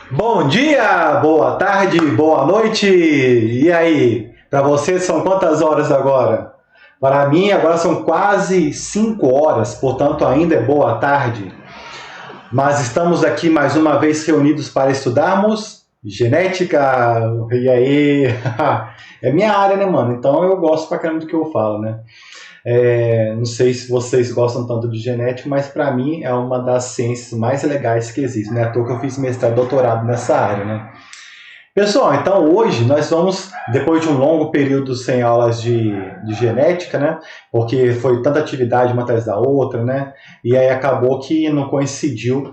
Bom dia, boa tarde, boa noite. E aí, para você são quantas horas agora? Para mim agora são quase 5 horas, portanto ainda é boa tarde. Mas estamos aqui mais uma vez reunidos para estudarmos genética. E aí, é minha área, né, mano? Então eu gosto pra caramba do que eu falo, né? Não sei se vocês gostam tanto de genética, mas para mim é uma das ciências mais legais que existe, né? À toa que eu fiz mestrado e doutorado nessa área, né? Pessoal, então hoje nós vamos, depois de um longo período sem aulas de genética, né? Porque foi tanta atividade uma atrás da outra, né? E aí acabou que não coincidiu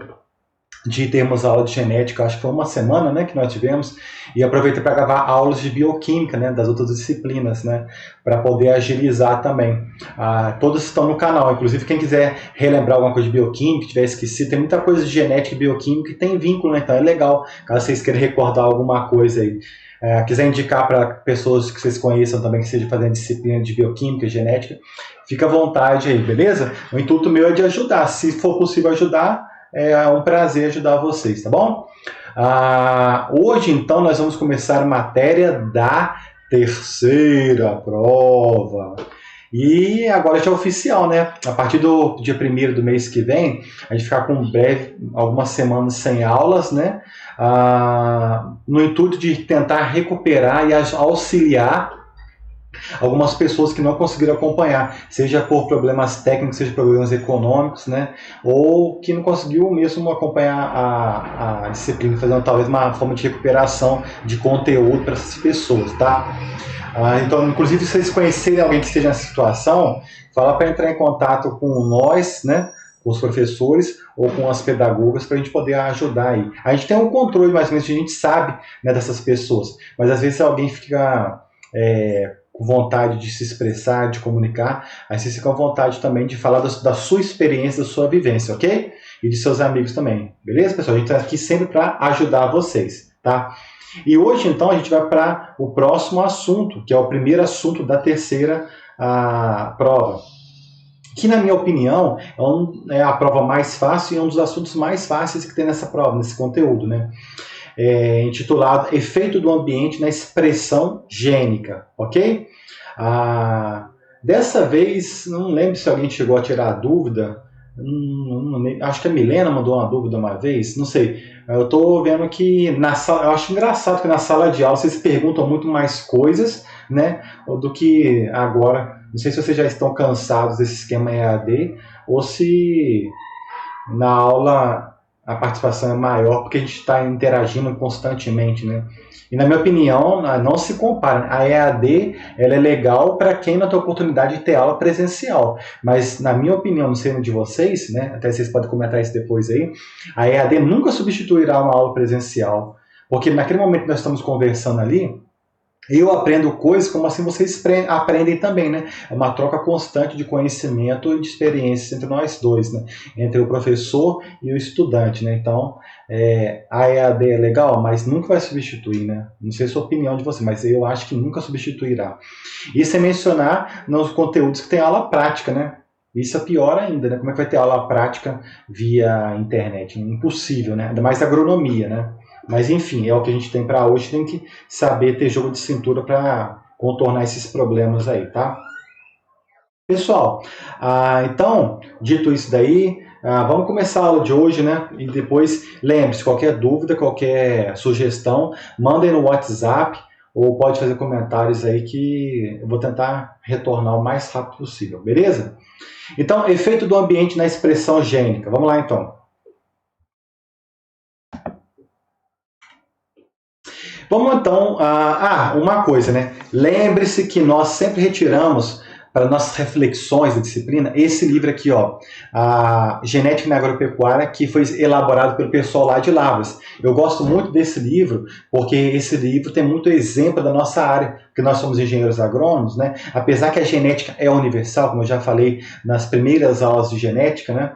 de termos aula de genética, acho que foi uma semana, né, que nós tivemos, e aproveitei para gravar aulas de bioquímica, né, das outras disciplinas, né, para poder agilizar também. Todos estão no canal, inclusive quem quiser relembrar alguma coisa de bioquímica, tiver esquecido, tem muita coisa de genética e bioquímica que tem vínculo, né, então é legal, caso vocês queiram recordar alguma coisa aí. Quiser indicar para pessoas que vocês conheçam também que estejam fazendo disciplina de bioquímica, genética, fica à vontade aí, beleza? O intuito meu é de ajudar, se for possível ajudar, é um prazer ajudar vocês, tá bom? Hoje, então, nós vamos começar a matéria da terceira prova. E agora já é oficial, né? A partir do dia 1º do mês que vem, a gente ficar com breve, algumas semanas sem aulas, né? No intuito de tentar recuperar e auxiliar algumas pessoas que não conseguiram acompanhar, seja por problemas técnicos, seja problemas econômicos, né? Ou que não conseguiu mesmo acompanhar a disciplina, fazendo talvez uma forma de recuperação de conteúdo para essas pessoas, tá? Então, inclusive, se vocês conhecerem alguém que esteja nessa situação, fala para entrar em contato com nós, né? Com os professores ou com as pedagogas para a gente poder ajudar aí. A gente tem um controle, mais ou menos, a gente sabe, né, dessas pessoas, mas às vezes alguém fica com vontade de se expressar, de comunicar, aí vocês ficam à vontade também de falar da sua experiência, da sua vivência, ok? E de seus amigos também, beleza, pessoal? A gente está aqui sempre para ajudar vocês, tá? E hoje, então, a gente vai para o próximo assunto, que é o primeiro assunto da terceira prova. Que, na minha opinião, é a prova mais fácil e é um dos assuntos mais fáceis que tem nessa prova, nesse conteúdo, né? Intitulado Efeito do Ambiente na Expressão Gênica, ok? Dessa vez, não lembro se alguém chegou a tirar a dúvida, acho que a Milena mandou uma dúvida uma vez, não sei. Eu estou vendo que na sala, eu acho engraçado que na sala de aula vocês perguntam muito mais coisas, né, do que agora. Não sei se vocês já estão cansados desse esquema EAD ou se na aula a participação é maior porque a gente está interagindo constantemente, né? E na minha opinião, não se compara. A EAD ela é legal para quem não tem oportunidade de ter aula presencial, mas na minha opinião, não sei de vocês, né? Até vocês podem comentar isso depois aí. A EAD nunca substituirá uma aula presencial, porque naquele momento que nós estamos conversando ali, eu aprendo coisas, como assim vocês aprendem também, né? É uma troca constante de conhecimento e de experiências entre nós dois, né? Entre o professor e o estudante, né? Então, a EAD é legal, mas nunca vai substituir, né? Não sei a sua opinião de você, mas eu acho que nunca substituirá. Isso é mencionar nos conteúdos que tem aula prática, né? Isso é pior ainda, né? Como é que vai ter aula prática via internet? Impossível, né? Ainda mais agronomia, né? Mas enfim, é o que a gente tem para hoje, tem que saber ter jogo de cintura para contornar esses problemas aí, tá? Pessoal, então, dito isso daí, vamos começar a aula de hoje, né? E depois, lembre-se, qualquer dúvida, qualquer sugestão, mandem no WhatsApp ou pode fazer comentários aí que eu vou tentar retornar o mais rápido possível, beleza? Então, efeito do ambiente na expressão gênica. Vamos lá, então. Vamos então, uma coisa, né? Lembre-se que nós sempre retiramos para nossas reflexões da disciplina esse livro aqui, ó, a Genética na Agropecuária, que foi elaborado pelo pessoal lá de Lavras. Eu gosto muito desse livro porque esse livro tem muito exemplo da nossa área, porque nós somos engenheiros agrônomos, né? Apesar que a genética é universal, como eu já falei nas primeiras aulas de genética, né?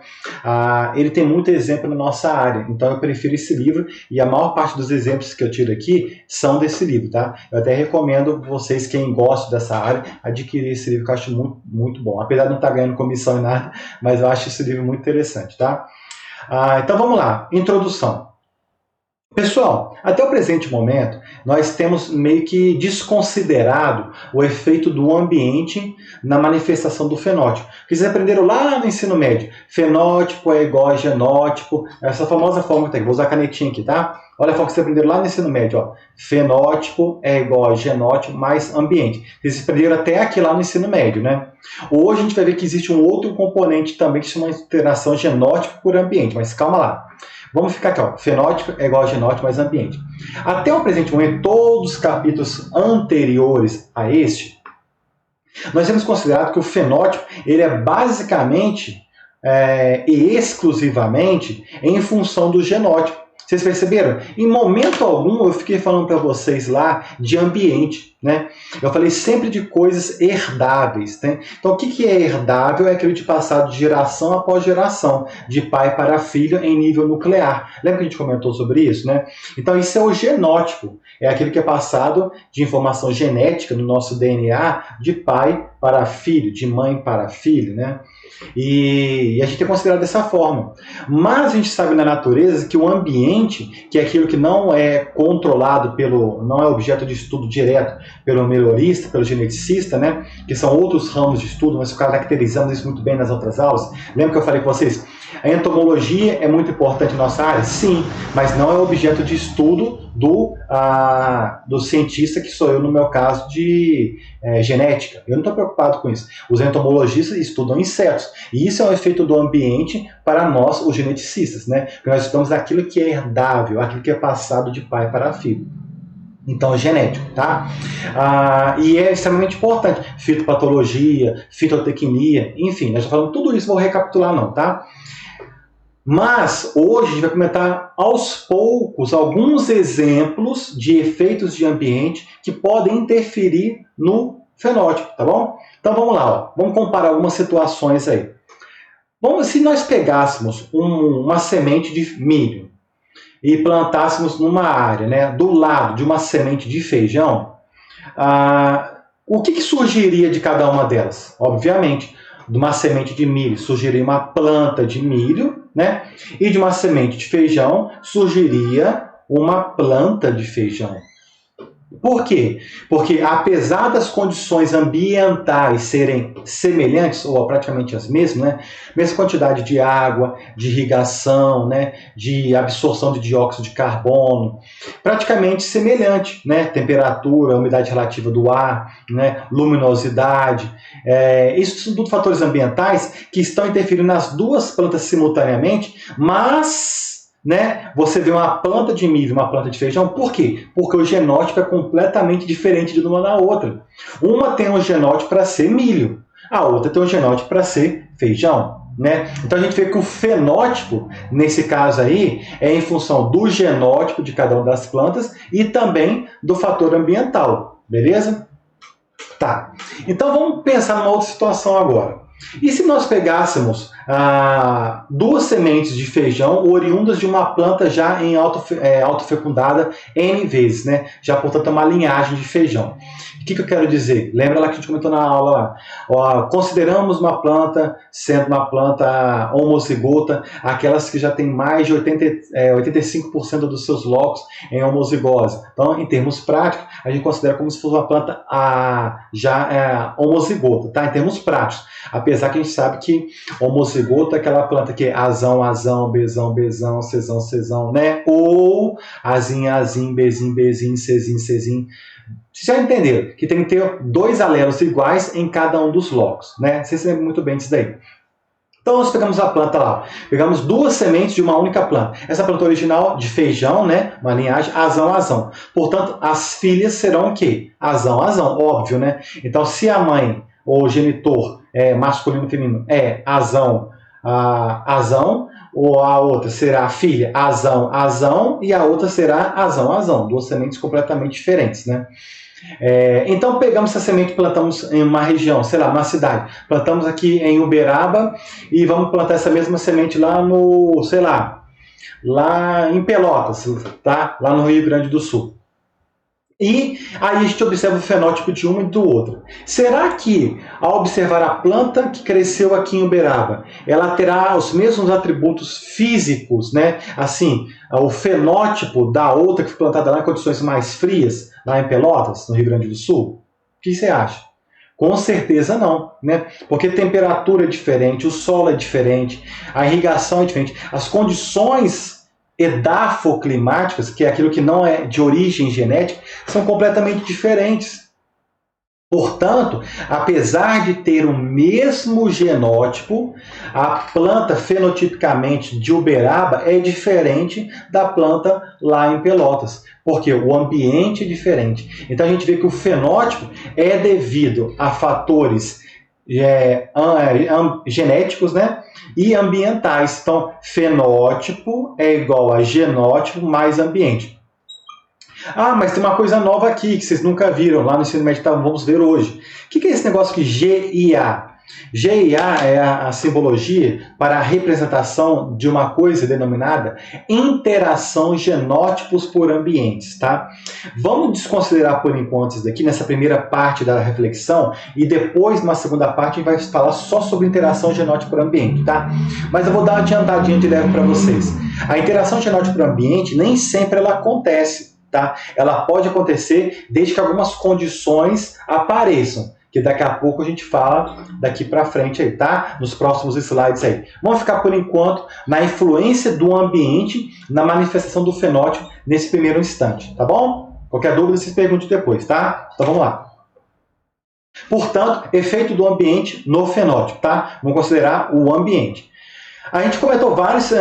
Ele tem muito exemplo na nossa área. Então eu prefiro esse livro e a maior parte dos exemplos que eu tiro aqui são desse livro, tá? Eu até recomendo vocês, quem gosta dessa área, adquirir esse livro que eu acho muito, muito bom. Apesar de não estar ganhando comissão e nada, mas eu acho esse livro muito interessante, tá? Então vamos lá, introdução. Pessoal, até o presente momento, nós temos meio que desconsiderado o efeito do ambiente na manifestação do fenótipo. Porque vocês aprenderam lá no ensino médio, fenótipo é igual a genótipo, essa famosa fórmula que tem, vou usar a canetinha aqui, tá? Olha a fórmula que vocês aprenderam lá no ensino médio, ó. Fenótipo é igual a genótipo mais ambiente. Vocês aprenderam até aqui lá no ensino médio, né? Hoje a gente vai ver que existe um outro componente também que se chama interação genótipo por ambiente, mas calma lá. Vamos ficar aqui, ó. Fenótipo é igual a genótipo mais ambiente. Até o presente momento, todos os capítulos anteriores a este, nós temos considerado que o fenótipo ele é basicamente e exclusivamente em função do genótipo. Vocês perceberam? Em momento algum eu fiquei falando para vocês lá de ambiente, né? Eu falei sempre de coisas herdáveis, né? Então o que é herdável? É aquilo de passado de geração após geração, de pai para filho em nível nuclear. Lembra que a gente comentou sobre isso, né? Então isso é o genótipo, é aquilo que é passado de informação genética no nosso DNA de pai para filho, de mãe para filho, né? E a gente é considerado dessa forma. Mas a gente sabe na natureza que o ambiente, que é aquilo que não é controlado não é objeto de estudo direto pelo melhorista, pelo geneticista, né? Que são outros ramos de estudo, nós caracterizamos isso muito bem nas outras aulas. Lembra que eu falei com vocês? A entomologia é muito importante na nossa área? Sim, mas não é objeto de estudo do cientista, que sou eu no meu caso de genética. Eu não estou preocupado com isso. Os entomologistas estudam insetos. E isso é um efeito do ambiente para nós, os geneticistas, né? Porque nós estudamos aquilo que é herdável, aquilo que é passado de pai para filho. Então, é genético, tá? E é extremamente importante. Fitopatologia, fitotecnia, enfim, nós já falamos tudo isso, vou recapitular não, tá? Mas hoje a gente vai comentar aos poucos alguns exemplos de efeitos de ambiente que podem interferir no fenótipo, tá bom? Então vamos lá, ó. Vamos comparar algumas situações aí. Se nós pegássemos uma semente de milho e plantássemos numa área, né, do lado de uma semente de feijão, o que surgiria de cada uma delas? Obviamente, de uma semente de milho surgiria uma planta de milho, né? E de uma semente de feijão surgiria uma planta de feijão. Por quê? Porque apesar das condições ambientais serem semelhantes, ou praticamente as mesmas, né? Mesma quantidade de água, de irrigação, né? De absorção de dióxido de carbono, praticamente semelhante, né? Temperatura, umidade relativa do ar, né? Luminosidade. Isso são tudo fatores ambientais que estão interferindo nas duas plantas simultaneamente, mas... né? Você vê uma planta de milho e uma planta de feijão, por quê? Porque o genótipo é completamente diferente de uma da outra. Uma tem um genótipo para ser milho, a outra tem um genótipo para ser feijão, né? Então a gente vê que o fenótipo, nesse caso aí, é em função do genótipo de cada uma das plantas e também do fator ambiental, beleza? Tá, então vamos pensar numa outra situação agora. E se nós pegássemos duas sementes de feijão oriundas de uma planta já em autofecundada N vezes, né? Já, portanto, é uma linhagem de feijão. O que eu quero dizer? Lembra lá que a gente comentou na aula lá? Consideramos uma planta sendo uma planta homozigota, aquelas que já tem mais de 85% dos seus locos em homozigose. Então, em termos práticos, a gente considera como se fosse uma planta já homozigota, tá? Em termos práticos. Apesar que a gente sabe que homozigota é aquela planta que é azão, azão, bezão, bezão, cezão, cezão, né? Ou azinho, azinho, bezinho, bezinho, cezinho, cezinho. Vocês já entenderam que tem que ter dois alelos iguais em cada um dos locos, né? Vocês lembram muito bem disso daí. Então nós pegamos a planta lá, pegamos duas sementes de uma única planta. Essa planta original de feijão, né? Uma linhagem azão, azão. Portanto, as filhas serão o quê? Azão, azão, óbvio, né? Então se a mãe ou o genitor masculino e feminino é azão, azão, ou a outra será a filha azão, azão, e a outra será azão, azão. Duas sementes completamente diferentes, né? Então pegamos essa semente e plantamos em uma região, sei lá, uma cidade. Plantamos aqui em Uberaba e vamos plantar essa mesma semente lá no, sei lá em Pelotas, tá? Lá no Rio Grande do Sul. E aí a gente observa o fenótipo de uma e do outro. Será que, ao observar a planta que cresceu aqui em Uberaba, ela terá os mesmos atributos físicos, né? Assim, o fenótipo da outra que foi plantada lá em condições mais frias, lá em Pelotas, no Rio Grande do Sul? O que você acha? Com certeza não, né? Porque a temperatura é diferente, o solo é diferente, a irrigação é diferente, as condições edafoclimáticas, que é aquilo que não é de origem genética, são completamente diferentes. Portanto, apesar de ter o mesmo genótipo, a planta fenotipicamente de Uberaba é diferente da planta lá em Pelotas, porque o ambiente é diferente. Então a gente vê que o fenótipo é devido a fatores genéticos, né, e ambientais. Então, fenótipo é igual a genótipo mais ambiente. Ah, mas tem uma coisa nova aqui que vocês nunca viram lá no ensino médio, então vamos ver hoje. O que é esse negócio que GIA? GIA é a simbologia para a representação de uma coisa denominada interação genótipos por ambientes, tá? Vamos desconsiderar por enquanto isso daqui nessa primeira parte da reflexão e depois, numa segunda parte, a gente vai falar só sobre interação genótipo por ambiente, tá? Mas eu vou dar uma adiantadinha de leve para vocês. A interação genótipo por ambiente nem sempre ela acontece, tá? Ela pode acontecer desde que algumas condições apareçam, que daqui a pouco a gente fala daqui para frente aí, tá? Nos próximos slides aí. Vamos ficar por enquanto na influência do ambiente na manifestação do fenótipo nesse primeiro instante, tá bom? Qualquer dúvida vocês perguntem depois, tá? Então vamos lá. Portanto, efeito do ambiente no fenótipo, tá? Vamos considerar o ambiente. A gente comentou vários,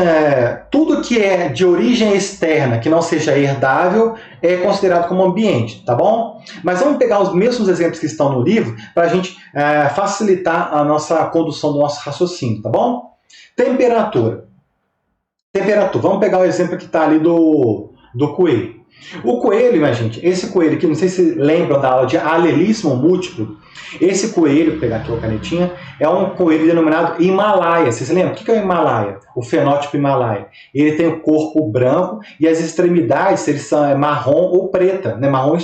tudo que é de origem externa, que não seja herdável, é considerado como ambiente, tá bom? Mas vamos pegar os mesmos exemplos que estão no livro para a gente facilitar a nossa condução do nosso raciocínio, tá bom? Temperatura. Vamos pegar o exemplo que está ali do coelho. O coelho, minha gente, esse coelho aqui, não sei se lembram da aula de alelismo múltiplo, esse coelho, vou pegar aqui a canetinha, é um coelho denominado Himalaia. Vocês lembram? O que é o Himalaia? O fenótipo Himalaia. Ele tem o corpo branco e as extremidades eles são marrom ou preta, né? Marrom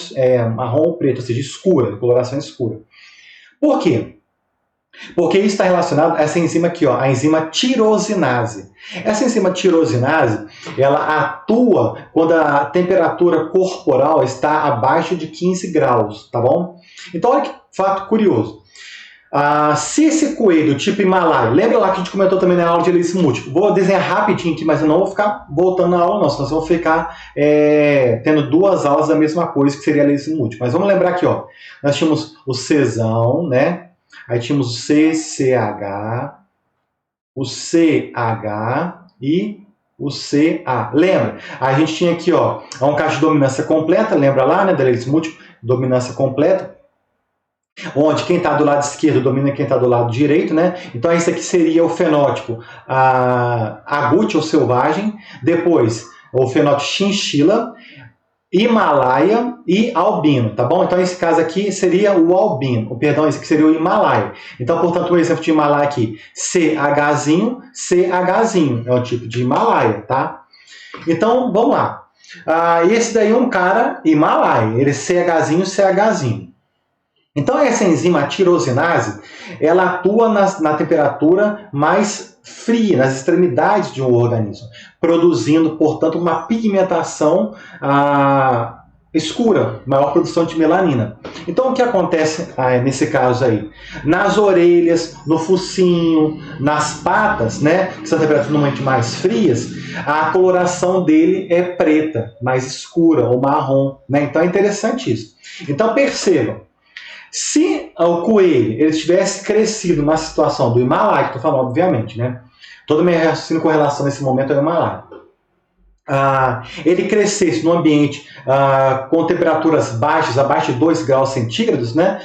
ou preto, ou seja, escura, coloração escura. Por quê? Porque isso está relacionado a essa enzima aqui, ó, a enzima tirosinase. Essa enzima tirosinase, ela atua quando a temperatura corporal está abaixo de 15 graus, tá bom? Então, olha que fato curioso. Se esse coelho tipo Himalaia, lembra lá que a gente comentou também na aula de alelismo múltiplo? Vou desenhar rapidinho aqui, mas eu não vou ficar voltando na aula não, senão vocês vão ficar tendo duas aulas da mesma coisa, que seria alelismo múltiplo. Mas vamos lembrar aqui, ó, nós tínhamos o Czão, né? Aí tínhamos o CCH, o CH e o CA. Lembra? A gente tinha aqui, ó, um caso de dominância completa, lembra lá, né, da alelismo múltiplo, dominância completa, onde quem está do lado esquerdo domina quem está do lado direito, né? Então esse aqui seria o fenótipo agute ou selvagem, depois o fenótipo chinchila, Himalaia e albino, tá bom? Então esse caso aqui seria o albino, perdão, esse aqui seria o Himalaia. Então, portanto, o exemplo de Himalaia aqui, CHzinho, é um tipo de Himalaia, tá? Então, vamos lá. Esse daí é um cara Himalaia, ele é CHzinho. Então, essa enzima tirosinase, ela atua na temperatura mais fria, nas extremidades de um organismo, produzindo, portanto, uma pigmentação escura, maior produção de melanina. Então, o que acontece nesse caso aí? Nas orelhas, no focinho, nas patas, né, que são temperaturas normalmente mais frias, a coloração dele é preta, mais escura ou marrom, né? Então, é interessante isso. Então, percebam. Se o coelho ele tivesse crescido numa situação do Himalaia, que estou falando, obviamente, né? Todo o meu raciocínio com relação nesse momento é o Himalaia. Ele crescesse num ambiente com temperaturas baixas, abaixo de 2 graus centígrados, né?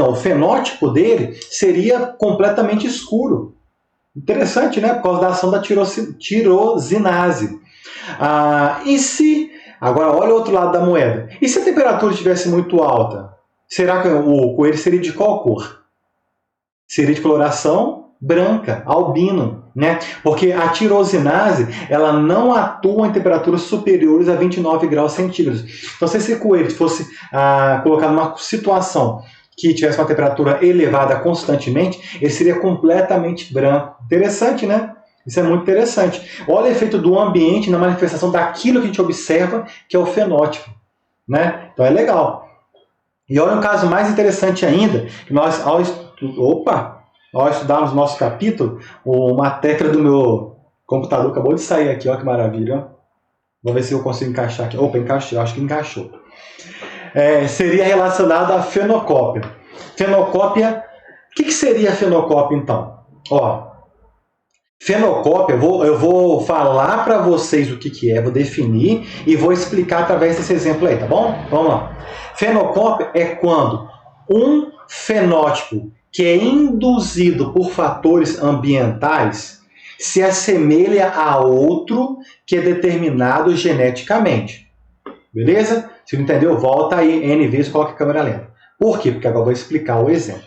O fenótipo dele seria completamente escuro. Interessante, né? Por causa da ação da tirosinase. Agora, olha o outro lado da moeda. E se a temperatura estivesse muito alta? Será que o coelho seria de qual cor? Seria de coloração branca, albino, né? Porque a tirosinase, ela não atua em temperaturas superiores a 29 graus centígrados. Então, se esse coelho fosse colocado numa situação que tivesse uma temperatura elevada constantemente, ele seria completamente branco. Interessante, né? Isso é muito interessante. Olha o efeito do ambiente na manifestação daquilo que a gente observa, que é o fenótipo, né? Então é legal. E olha um caso mais interessante ainda, que nós, ao estudarmos o nosso capítulo, uma tecla do meu computador acabou de sair aqui, olha que maravilha. Vou ver se eu consigo encaixar aqui. Opa, encaixei, acho que encaixou. Seria relacionado à fenocópia. Fenocópia, o que seria a fenocópia então? Ó, fenocópia, eu vou falar para vocês o que é, vou definir e vou explicar através desse exemplo aí, tá bom? Vamos lá. Fenocópia é quando um fenótipo que é induzido por fatores ambientais se assemelha a outro que é determinado geneticamente. Beleza? Se não entendeu, volta aí N vezes e coloca a câmera lenta. Por quê? Porque agora eu vou explicar o exemplo.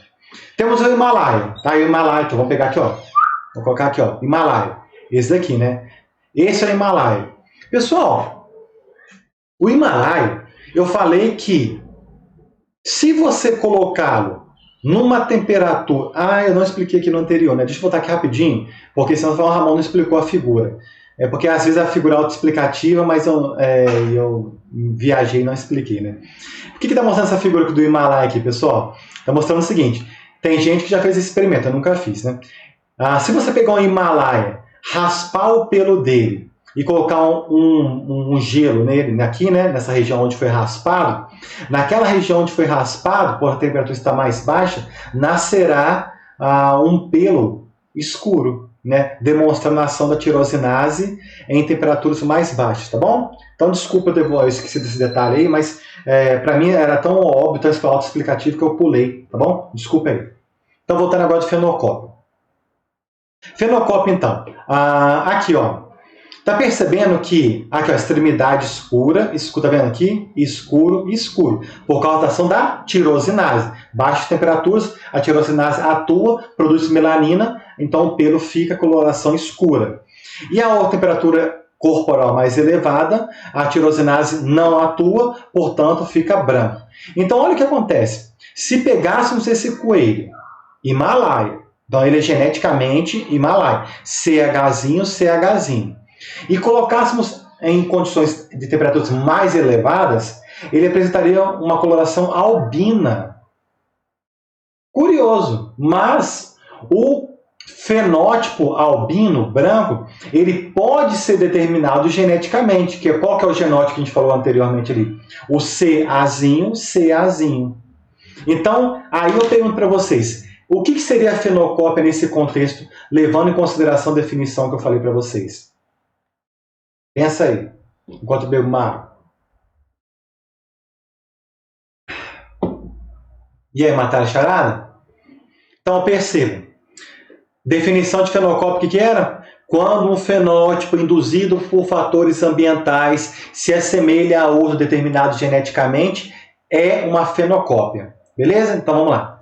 Temos o Himalaia. Tá? O Himalaia, então vamos pegar aqui, ó. Vou colocar aqui, ó, Himalaia. Esse daqui, né? Esse é o Himalaia. Pessoal, o Himalaia, eu falei que se você colocá-lo numa temperatura... eu não expliquei aqui no anterior, né? Deixa eu voltar aqui rapidinho, porque senão o Ramon não explicou a figura. Porque às vezes a figura é autoexplicativa, mas eu viajei e não expliquei, né? O que está mostrando essa figura do Himalaia aqui, pessoal? Está mostrando o seguinte, tem gente que já fez esse experimento, eu nunca fiz, né? Se você pegar um Himalaia, raspar o pelo dele e colocar um gelo nele, aqui, né, nessa região onde foi raspado, naquela região onde foi raspado, por a temperatura estar mais baixa, nascerá um pelo escuro, né, demonstrando a ação da tirosinase em temperaturas mais baixas, tá bom? Então, desculpa, eu esqueci desse detalhe aí, mas para mim era tão óbvio, tão autoexplicativo que eu pulei, tá bom? Desculpa aí. Então, voltando agora de fenocópia. Fenocópia, então. Aqui, ó. Tá percebendo que aqui, ó, extremidade escura, tá vendo aqui? Escuro, escuro. Por causa da ação da tirosinase. Baixas temperaturas, a tirosinase atua, produz melanina, então o pelo fica com coloração escura. E a temperatura corporal mais elevada, a tirosinase não atua, portanto fica branco. Então olha o que acontece. Se pegássemos esse coelho, Himalaia, então ele é geneticamente Himalaia, CHzinho, e colocássemos em condições de temperaturas mais elevadas, ele apresentaria uma coloração albina. Curioso, mas o fenótipo albino branco, ele pode ser determinado geneticamente, qual que é o genótipo que a gente falou anteriormente ali? O CAzinho. Então, aí eu pergunto para vocês, o que seria a fenocópia nesse contexto, levando em consideração a definição que eu falei para vocês? Pensa aí, enquanto eu bebo uma água. E aí, mataram a charada? Então, perceba. Definição de fenocópia, o que era? Quando um fenótipo induzido por fatores ambientais se assemelha a outro determinado geneticamente, é uma fenocópia. Beleza? Então, vamos lá.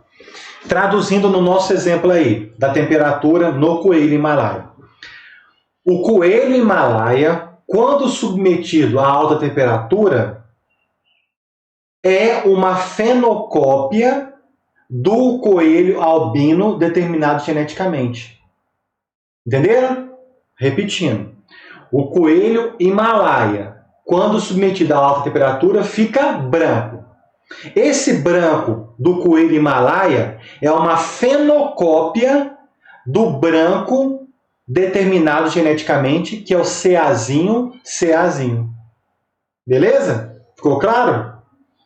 Traduzindo no nosso exemplo aí, da temperatura no coelho Himalaia. O coelho Himalaia, quando submetido a alta temperatura, é uma fenocópia do coelho albino determinado geneticamente. Entenderam? Repetindo. O coelho Himalaia, quando submetido a alta temperatura, fica branco. Esse branco do coelho Himalaia é uma fenocópia do branco determinado geneticamente, que é o CAzinho. Beleza? Ficou claro?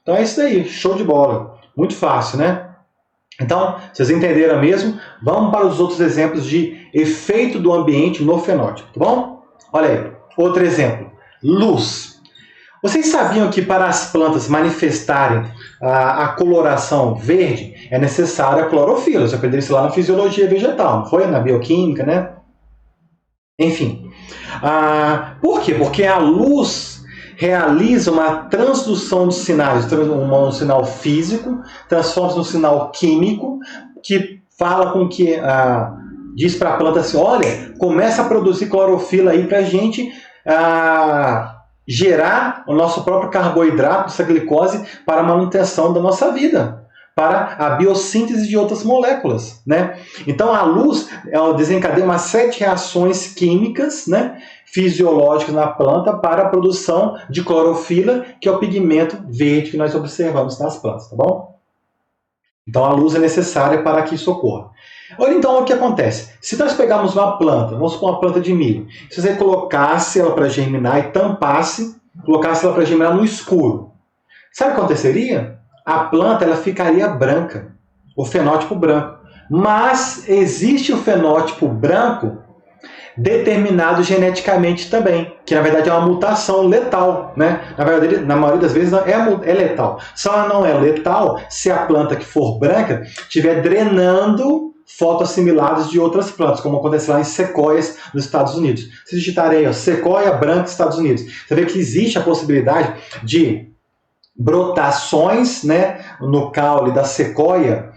Então é isso aí, show de bola. Muito fácil, né? Então, vocês entenderam mesmo? Vamos para os outros exemplos de efeito do ambiente no fenótipo, tá bom? Olha aí, outro exemplo. Luz. Vocês sabiam que para as plantas manifestarem a coloração verde é necessária a clorofila? Você aprendeu isso lá na fisiologia vegetal, não foi? Na bioquímica, né? Enfim. Por quê? Porque a luz realiza uma transdução de sinais, um sinal físico, transforma-se num sinal químico, que fala com que, diz para a planta assim, olha, começa a produzir clorofila aí para a gente gerar o nosso próprio carboidrato, essa glicose, para a manutenção da nossa vida, para a biossíntese de outras moléculas, né? Então a luz ela desencadeia uma série de reações químicas, né, fisiológicas na planta para a produção de clorofila, que é o pigmento verde que nós observamos nas plantas, tá bom? Então a luz é necessária para que isso ocorra. Olha então o que acontece. Se nós pegarmos uma planta, vamos supor uma planta de milho, se você colocasse ela para germinar e tampasse, colocasse ela para germinar no escuro, sabe o que aconteceria? A planta ela ficaria branca, o fenótipo branco. Mas existe o fenótipo branco determinado geneticamente também, que na verdade é uma mutação letal, né? Na verdade, na maioria das vezes é letal. Só ela não é letal se a planta que for branca estiver drenando fotoassimilados de outras plantas, como acontece lá em sequoias nos Estados Unidos. Se digitarem aí, sequoia branca Estados Unidos, você vê que existe a possibilidade de brotações, né, no caule da sequoia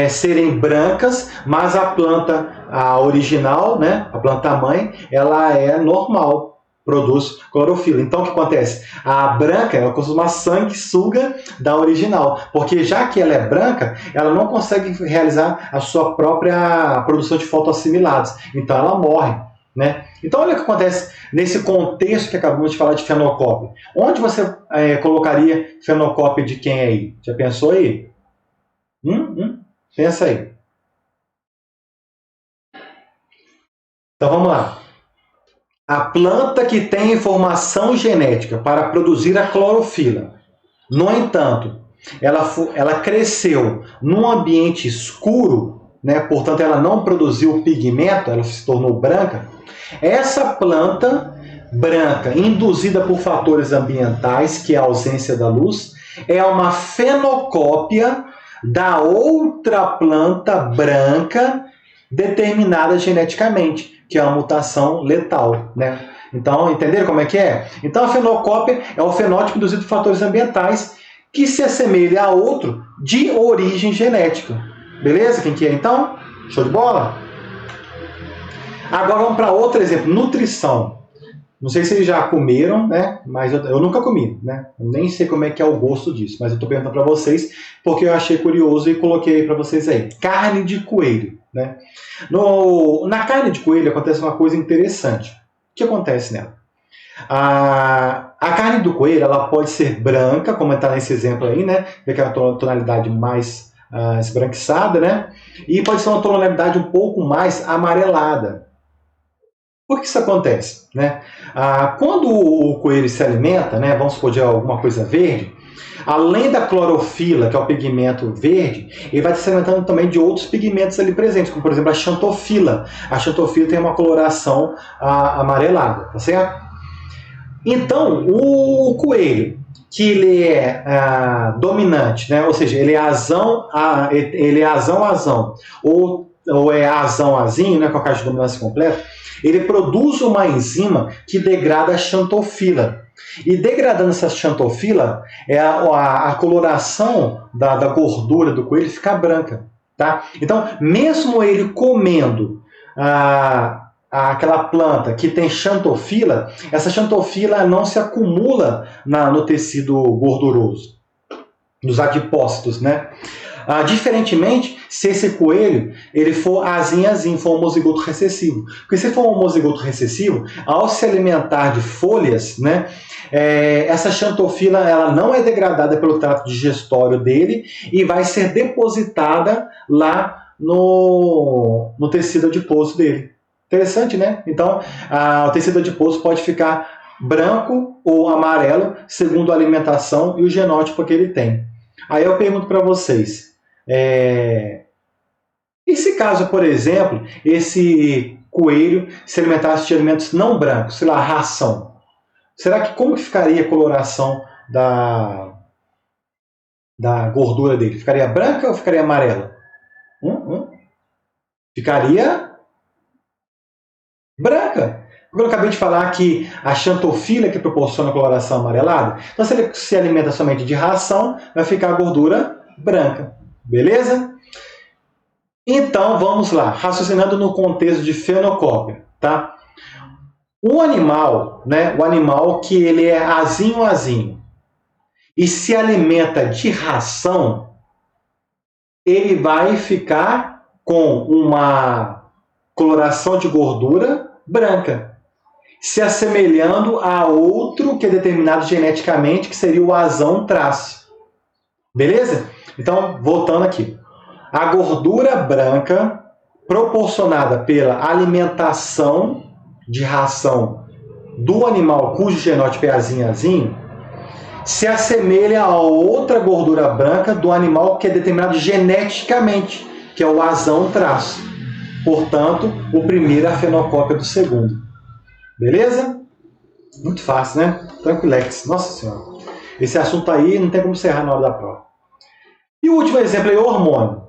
serem brancas, mas a planta original, né, a planta mãe, ela é normal, produz clorofila. Então o que acontece? A branca ela costuma sanguessuga da original, porque já que ela é branca, ela não consegue realizar a sua própria produção de fotoassimilados, então ela morre, né? Então olha o que acontece nesse contexto que acabamos de falar de fenocópia. Onde você colocaria fenocópia de quem aí? Já pensou aí? Pensa aí. Então vamos lá. A planta que tem informação genética para produzir a clorofila, no entanto, ela cresceu num ambiente escuro, né? Portanto ela não produziu pigmento, ela se tornou branca. Essa planta branca, induzida por fatores ambientais, que é a ausência da luz, é uma fenocópia da outra planta branca determinada geneticamente, que é uma mutação letal, né? Então, entenderam como é que é? Então, a fenocópia é o fenótipo induzido por fatores ambientais que se assemelha a outro de origem genética. Beleza? Quem que é, então? Show de bola? Agora vamos para outro exemplo, nutrição. Não sei se vocês já comeram, né? Mas eu nunca comi, né? Eu nem sei como é que é o gosto disso, mas eu estou perguntando para vocês porque eu achei curioso e coloquei para vocês aí. Carne de coelho, né? Na carne de coelho acontece uma coisa interessante. O que acontece nela? A carne do coelho ela pode ser branca, como está nesse exemplo aí, né? Vê que é uma tonalidade mais esbranquiçada, né? E pode ser uma tonalidade um pouco mais amarelada. Por que isso acontece, né? Quando o coelho se alimenta, né, vamos supor de alguma coisa verde, além da clorofila, que é o pigmento verde, ele vai se alimentando também de outros pigmentos ali presentes, como por exemplo a xantofila. A xantofila tem uma coloração amarelada, tá certo? Então, o coelho, que ele é dominante, né, ou seja, ele é azão, ou é azão-azinho, né, com a caixa de dominância completa, ele produz uma enzima que degrada a xantofila. E degradando essa xantofila, a coloração da gordura do coelho fica branca. Tá? Então, mesmo ele comendo aquela planta que tem xantofila, essa xantofila não se acumula no tecido gorduroso, nos adipócitos, né? Diferentemente, se esse coelho ele for azinho, for homozigoto recessivo. Porque se for um homozigoto recessivo, ao se alimentar de folhas, né, essa xantofila ela não é degradada pelo trato digestório dele e vai ser depositada lá no tecido adiposo dele. Interessante, né? Então, o tecido adiposo pode ficar branco ou amarelo, segundo a alimentação e o genótipo que ele tem. Aí eu pergunto para vocês, e se caso, por exemplo, esse coelho se alimentasse de alimentos não brancos, sei lá, ração, será que como que ficaria a coloração da gordura dele? Ficaria branca ou ficaria amarela? Ficaria branca. Porque eu acabei de falar que a xantofila que proporciona a coloração amarelada, então se ele se alimenta somente de ração, vai ficar a gordura branca. Beleza? Então, vamos lá, raciocinando no contexto de fenocópia, tá? O animal, né, o animal que ele é azinho e se alimenta de ração, ele vai ficar com uma coloração de gordura branca, se assemelhando a outro que é determinado geneticamente, que seria o azão traço. Beleza? Então, voltando aqui. A gordura branca proporcionada pela alimentação de ração do animal cujo genótipo é azinho, se assemelha a outra gordura branca do animal que é determinado geneticamente, que é o azão traço. Portanto, o primeiro é a fenocópia do segundo. Beleza? Muito fácil, né? Tranquilex. Nossa Senhora. Esse assunto aí não tem como se errar na hora da prova. E o último exemplo é o hormônio.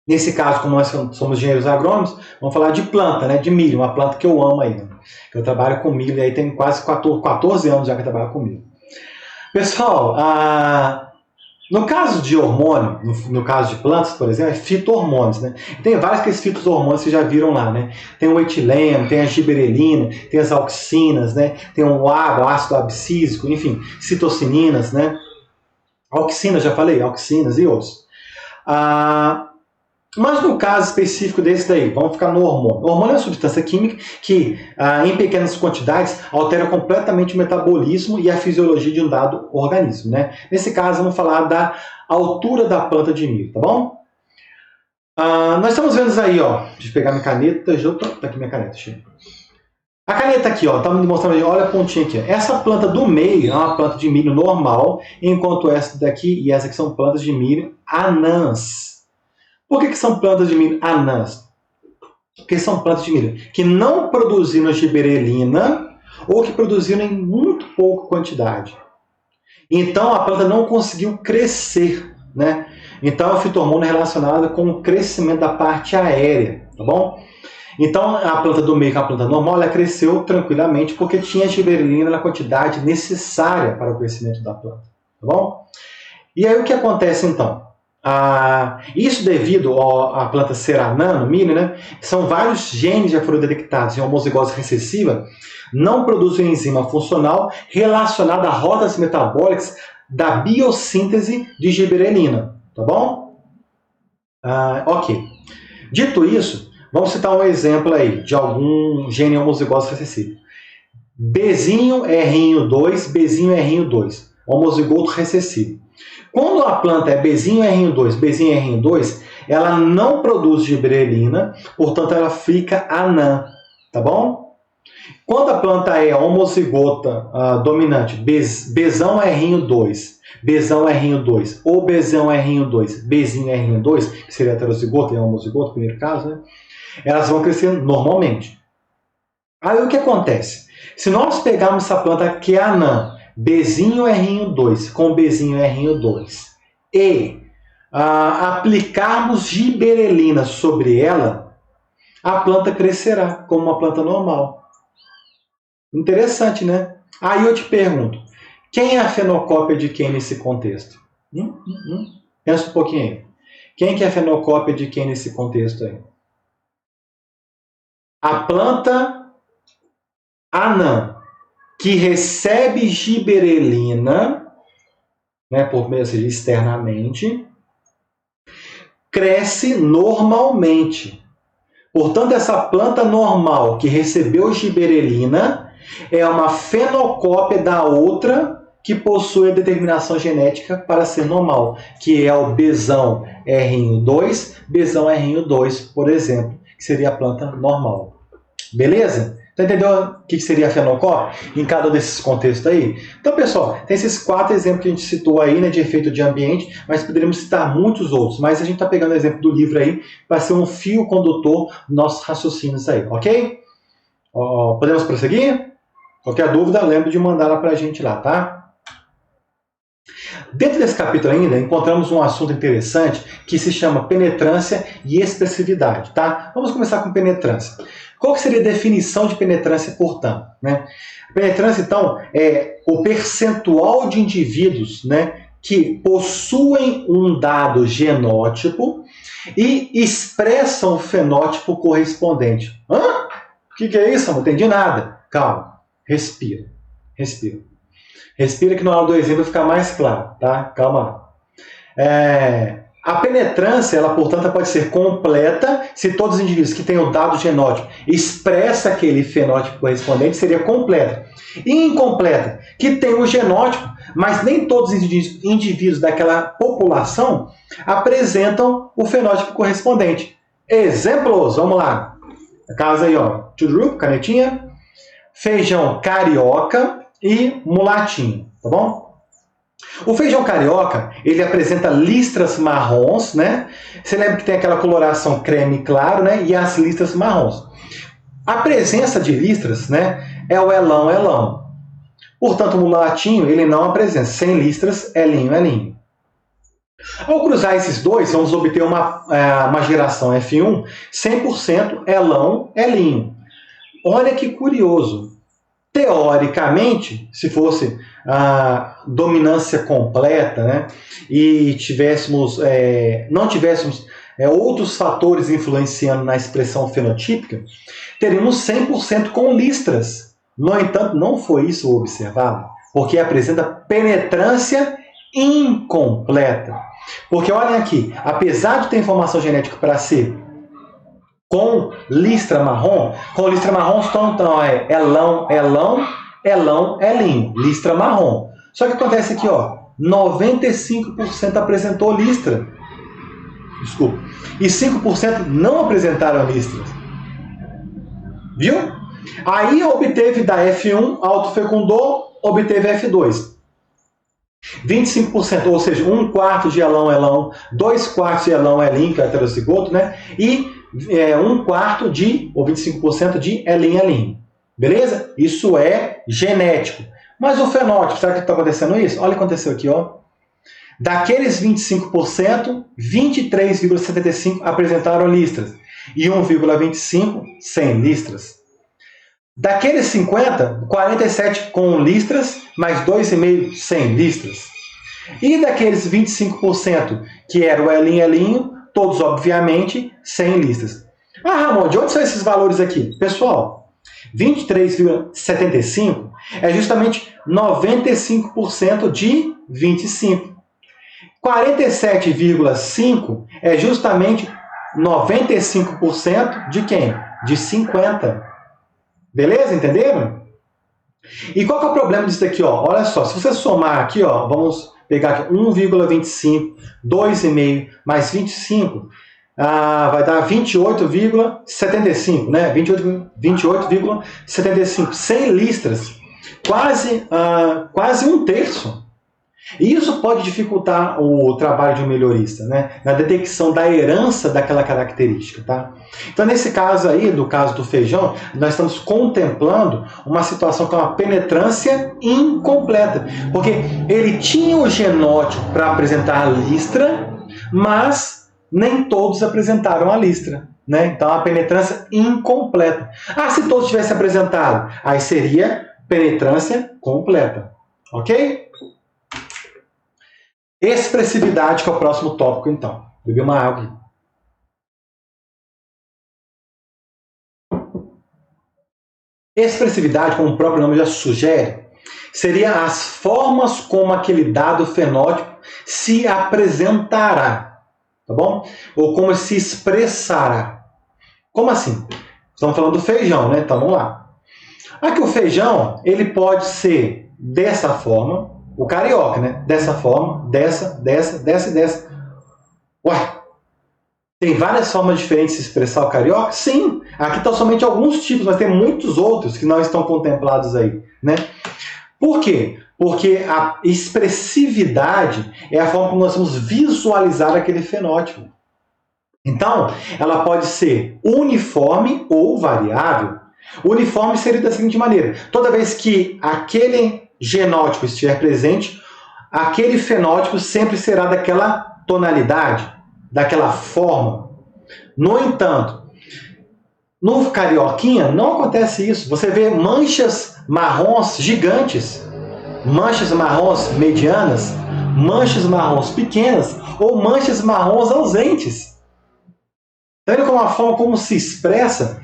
Nesse caso, como nós somos engenheiros agrônomos, vamos falar de planta, né? De milho, uma planta que eu amo ainda. Eu trabalho com milho aí tem quase 14 anos já que eu trabalho com milho. Pessoal, no caso de hormônio, no caso de plantas, por exemplo, é fito-hormônios, né? Tem vários que esses fito-hormônios vocês já viram lá, né? Tem o etileno, tem a giberelina, tem as auxinas, né? Tem o ácido abscísico, enfim, citocininas, né? Auxinas, já falei, auxinas e outros. Mas no caso específico desse daí, vamos ficar no hormônio. O hormônio é uma substância química que, em pequenas quantidades, altera completamente o metabolismo e a fisiologia de um dado organismo, né? Nesse caso, vamos falar da altura da planta de milho, tá bom? Nós estamos vendo aí, ó. Deixa eu pegar minha caneta. Tá aqui minha caneta, chega. A caneta aqui, ó, tá me mostrando aí, olha a pontinha aqui. Ó. Essa planta do meio é uma planta de milho normal, enquanto essa daqui e essa aqui são plantas de milho anãs. Por que são plantas de milho anãs? Porque são plantas de milho que não produziram giberelina ou que produziram em muito pouca quantidade. Então a planta não conseguiu crescer, né? Então a fito-hormônio é relacionada com o crescimento da parte aérea, tá bom? Então a planta do meio, que é a planta normal, ela cresceu tranquilamente porque tinha giberelina na quantidade necessária para o crescimento da planta, tá bom? E aí o que acontece então? Isso devido à planta ser anã, no milho, né? São vários genes já foram detectados em homozigose recessiva, não produzem enzima funcional relacionada a rotas metabólicas da biossíntese de giberelina, tá bom? Ok. Dito isso, vamos citar um exemplo aí de algum gene homozigose recessiva. Bzinho R2, Bzinho R2, homozigoto recessivo. Quando a planta é Bzinho R2, ela não produz giberelina, portanto ela fica anã, tá bom? Quando a planta é homozigota dominante, Bzão R2, Bzão R2 ou Bzão R2, Bzinho R2, que seria heterozigota e homozigota, no primeiro caso, né? Elas vão crescer normalmente. Aí o que acontece? Se nós pegarmos essa planta que é anã, Bzinho R2 com Bzinho R2 e aplicarmos giberelina sobre ela, a planta crescerá como uma planta normal. Interessante, né? Aí eu te pergunto, quem é a fenocópia de quem nesse contexto? Pensa um pouquinho aí. Quem que é a fenocópia de quem nesse contexto aí? A planta anã, que recebe giberelina, né, por meio, ou seja, externamente, cresce normalmente. Portanto, essa planta normal que recebeu giberelina é uma fenocópia da outra que possui a determinação genética para ser normal, que é o Bzão R2, Bzão R2, por exemplo, que seria a planta normal. Beleza? Você entendeu o que seria a fenocópia em cada desses contextos aí? Então, pessoal, tem esses 4 exemplos que a gente citou aí, né, de efeito de ambiente, mas poderíamos citar muitos outros. Mas a gente está pegando o exemplo do livro aí para ser um fio condutor dos nossos raciocínios aí, ok? Podemos prosseguir? Qualquer dúvida, lembre de mandar ela para a gente lá, tá? Dentro desse capítulo ainda, encontramos um assunto interessante que se chama penetrância e expressividade, tá? Vamos começar com penetrância. Qual que seria a definição de penetrância, portanto? Né? A penetrância, então, é o percentual de indivíduos, né, que possuem um dado genótipo e expressam o fenótipo correspondente. Hã? O que é isso? Não entendi nada. Calma. Respira. Respira. Respira que na hora do exemplo vai ficar mais claro, tá? Calma lá. A penetrância, ela, portanto, pode ser completa se todos os indivíduos que têm o dado genótipo expressam aquele fenótipo correspondente, seria completa. E incompleta, que tem o genótipo, mas nem todos os indivíduos daquela população apresentam o fenótipo correspondente. Exemplos, vamos lá. A casa aí, ó, canetinha, feijão carioca e mulatinho, tá bom? O feijão carioca, ele apresenta listras marrons, né? Você lembra que tem aquela coloração creme claro, né? E as listras marrons. A presença de listras, né? É o elão. Portanto, o mulatinho, ele não apresenta. Sem listras, elinho. Ao cruzar esses dois, vamos obter uma geração F1 100% elinho. Olha que curioso. Teoricamente, se fosse a dominância completa, né, e não tivéssemos outros fatores influenciando na expressão fenotípica, teríamos 100% com listras. No entanto, não foi isso observado, porque apresenta penetrância incompleta. Porque olhem aqui, apesar de ter informação genética para ser com listra marrom então é elão, elinho, listra marrom. Só que acontece aqui, ó, 95% apresentou listra. Desculpa. E 5% não apresentaram listras. Viu? Aí obteve da F1, autofecundou, obteve F2. 25%, ou seja, 1/4 de elão, 2/4 de elinho, que é heterocigoto, né? E 1/4 ou 25% de elinho. Beleza? Isso é genético. Mas o fenótipo, será que está acontecendo isso? Olha o que aconteceu aqui, ó. Daqueles 25%, 23,75% apresentaram listras e 1,25% sem listras. Daqueles 50%, 47% com listras, mais 2,5% sem listras. E daqueles 25% que era o elinho, todos, obviamente, sem listras. Ah, Ramon, de onde são esses valores aqui? Pessoal, 23,75% é justamente 95% de 25%. 47,5% é justamente 95% de quem? De 50%. Beleza? Entenderam? E qual que é o problema disso aqui? Ó? Olha só, se você somar aqui, ó, vamos pegar aqui 1,25, 2,5 mais 25, vai dar 28,75, né? 28,75, sem listras, quase 1/3. E isso pode dificultar o trabalho de um melhorista, né? Na detecção da herança daquela característica, tá? Então, nesse caso aí, no caso do feijão, nós estamos contemplando uma situação com uma penetrância incompleta, porque ele tinha o genótipo para apresentar a listra, mas nem todos apresentaram a listra, né? Então, a penetrância incompleta. Ah, se todos tivessem apresentado, aí seria penetrância completa, ok? Expressividade, que é o próximo tópico, então. Beber uma água. Expressividade, como o próprio nome já sugere, seria as formas como aquele dado fenótipo se apresentará, tá bom? Ou como se expressará. Como assim? Estamos falando do feijão, né? Então, vamos lá. Aqui o feijão, ele pode ser dessa forma, o carioca, né? Dessa forma, dessa. Ué, tem várias formas diferentes de se expressar o carioca? Sim, aqui estão somente alguns tipos, mas tem muitos outros que não estão contemplados aí, né? Por quê? Porque a expressividade é a forma como nós vamos visualizar aquele fenótipo. Então, ela pode ser uniforme ou variável. Uniforme seria da seguinte maneira: toda vez que aquele genótipo estiver presente, aquele fenótipo sempre será daquela tonalidade, daquela forma. No entanto, no carioquinha não acontece isso. Você vê manchas marrons gigantes, manchas marrons medianas, manchas marrons pequenas ou manchas marrons ausentes. Está vendo como a forma como se expressa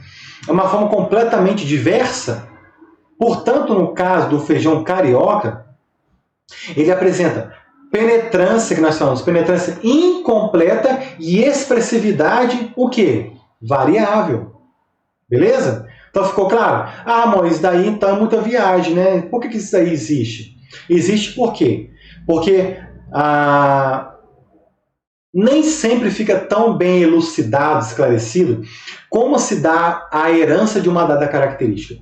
é uma forma completamente diversa? Portanto, no caso do feijão carioca, ele apresenta penetrância, que nós falamos, penetrância incompleta e expressividade, o quê? Variável. Beleza? Então ficou claro? Ah, mas isso daí então é muita viagem, né? Por que isso daí existe? Existe por quê? Porque nem sempre fica tão bem elucidado, esclarecido, como se dá a herança de uma dada característica.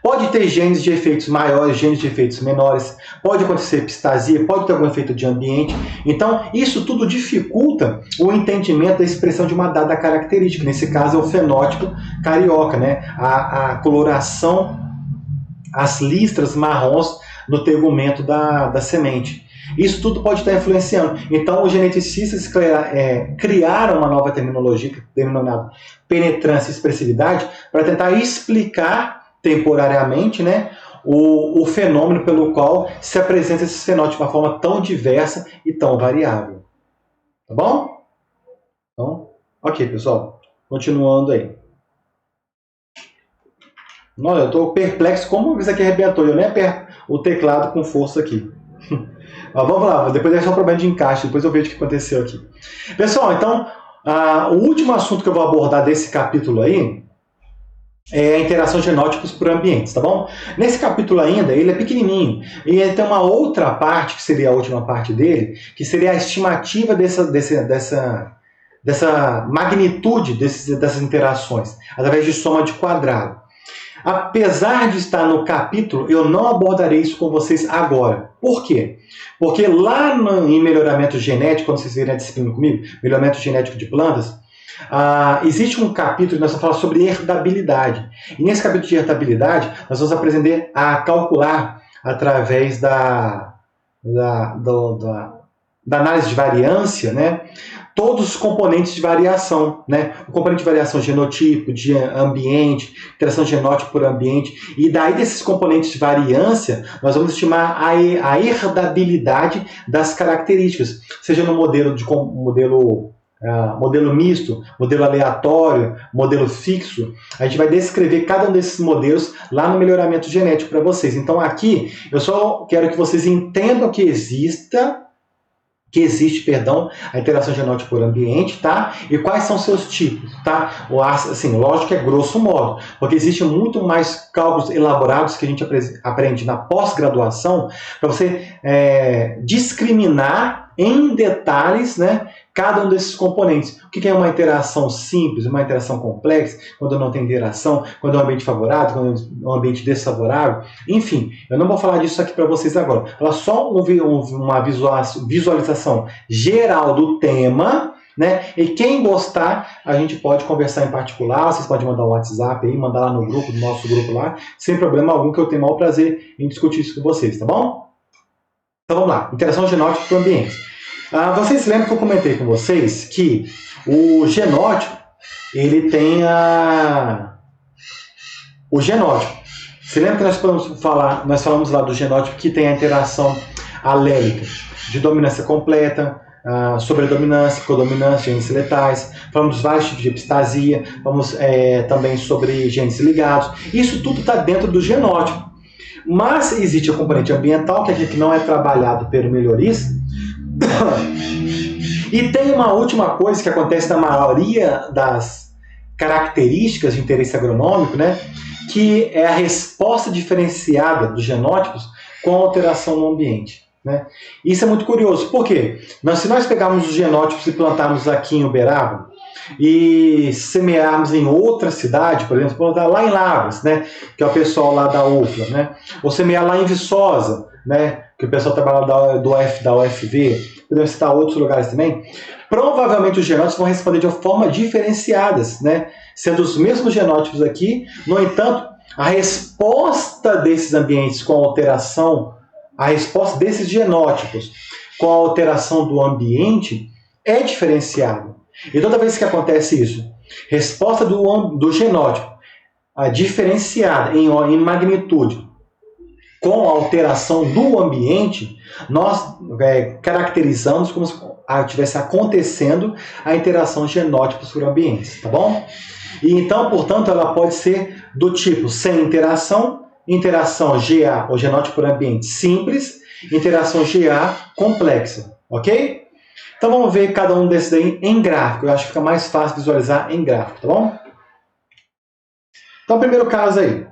Pode ter genes de efeitos maiores, genes de efeitos menores, pode acontecer epistasia, pode ter algum efeito de ambiente. Então, isso tudo dificulta o entendimento da expressão de uma dada característica. Nesse caso, é o fenótipo carioca, né? A coloração, as listras marrons no tegumento da semente. Isso tudo pode estar influenciando. Então, os geneticistas criaram uma nova terminologia, denominada penetrância e expressividade, para tentar explicar temporariamente, né, o fenômeno pelo qual se apresenta esse fenótipo de uma forma tão diversa e tão variável. Tá bom? Então, ok, pessoal. Continuando aí. Olha, eu estou perplexo como isso aqui arrebentou. Eu nem aperto o teclado com força aqui. Mas vamos lá, depois é só um problema de encaixe, depois eu vejo o que aconteceu aqui. Pessoal, então, o último assunto que eu vou abordar desse capítulo aí é a interação de genótipos por ambientes, tá bom? Nesse capítulo ainda, ele é pequenininho, e ele tem uma outra parte, que seria a última parte dele, que seria a estimativa dessa magnitude dessas interações, através de soma de quadrado. Apesar de estar no capítulo, eu não abordarei isso com vocês agora. Por quê? Porque lá em melhoramento genético, quando vocês verem a disciplina comigo, melhoramento genético de plantas, existe um capítulo que nós vamos falar sobre herdabilidade. E nesse capítulo de herdabilidade, nós vamos aprender a calcular através da análise de variância, né, todos os componentes de variação, né? O componente de variação genotipo, de ambiente, interação genótipo por ambiente, e daí desses componentes de variância, nós vamos estimar a herdabilidade das características, seja no modelo misto, modelo aleatório, modelo fixo. A gente vai descrever cada um desses modelos lá no melhoramento genético para vocês. Então aqui, eu só quero que vocês entendam que existe, a interação genótica por ambiente, tá? E quais são seus tipos, tá? Assim, lógico que é grosso modo, porque existem muito mais cálculos elaborados que a gente aprende na pós-graduação para você discriminar em detalhes, né, cada um desses componentes. O que é uma interação simples, uma interação complexa, quando não tem interação, quando é um ambiente favorável, quando é um ambiente desfavorável. Enfim, eu não vou falar disso aqui para vocês agora. Vou falar só uma visualização geral do tema, né? E quem gostar, a gente pode conversar em particular, vocês podem mandar um WhatsApp aí, mandar lá no grupo, no nosso grupo lá, sem problema algum, que eu tenho o maior prazer em discutir isso com vocês, tá bom? Então vamos lá, interação genótica para o ambiente. Vocês se lembram que eu comentei com vocês que o genótipo, ele tem o genótipo. Você lembra que nós falamos lá do genótipo que tem a interação alélica, de dominância completa, sobredominância, codominância, genes letais, falamos dos vários tipos de epistasia, falamos também sobre genes ligados. Isso tudo está dentro do genótipo. Mas existe o componente ambiental, que é aquele que não é trabalhado pelo melhorista. E tem uma última coisa que acontece na maioria das características de interesse agronômico, né, que é a resposta diferenciada dos genótipos com a alteração no ambiente, né? Isso é muito curioso. Por quê? Se nós pegarmos os genótipos e plantarmos aqui em Uberaba, e semearmos em outra cidade, por exemplo, plantar lá em Lavras, né, que é o pessoal lá da UFLA, né, ou semear lá em Viçosa, né, que o pessoal trabalha da UFV, podemos citar outros lugares também, provavelmente os genótipos vão responder de uma forma diferenciadas, né, sendo os mesmos genótipos aqui. No entanto, a resposta desses ambientes com a alteração, a resposta desses genótipos com a alteração do ambiente é diferenciada. E toda vez que acontece isso, resposta do genótipo diferenciada em magnitude com a alteração do ambiente, nós caracterizamos como se estivesse acontecendo a interação de genótipos por ambientes, tá bom? E então, portanto, ela pode ser do tipo sem interação, interação GA, ou genótipo por ambiente simples, interação GA complexa, ok? Então vamos ver cada um desses aí em gráfico. Eu acho que fica mais fácil visualizar em gráfico, tá bom? Então, primeiro caso aí.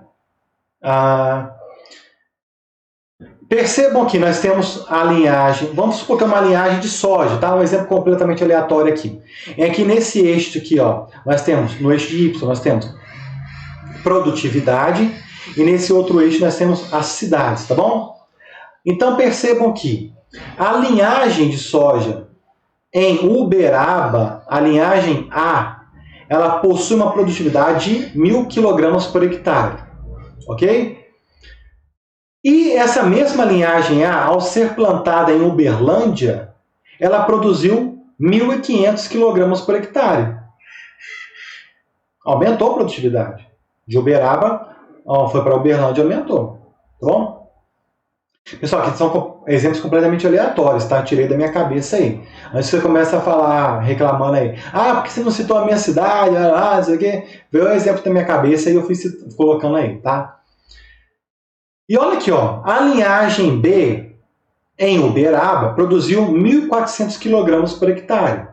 Percebam que nós temos a linhagem, vamos supor que é uma linhagem de soja, tá? Um exemplo completamente aleatório aqui. É que nesse eixo aqui, ó, nós temos, no eixo de Y, nós temos produtividade, e nesse outro eixo nós temos as cidades, tá bom? Então percebam que a linhagem de soja em Uberaba, a linhagem A, ela possui uma produtividade de 1.000 kg por hectare, ok? E essa mesma linhagem A, ao ser plantada em Uberlândia, ela produziu 1.500 kg por hectare. Aumentou a produtividade. De Uberaba, foi para Uberlândia, aumentou. Tá bom? Pessoal, aqui são exemplos completamente aleatórios, tá? Tirei da minha cabeça aí. Antes você começa a falar, reclamando aí. Porque você não citou a minha cidade, não sei o quê. Veio o exemplo da minha cabeça e eu fui colocando aí, tá? E olha aqui, ó, a linhagem B em Uberaba produziu 1.400 kg por hectare.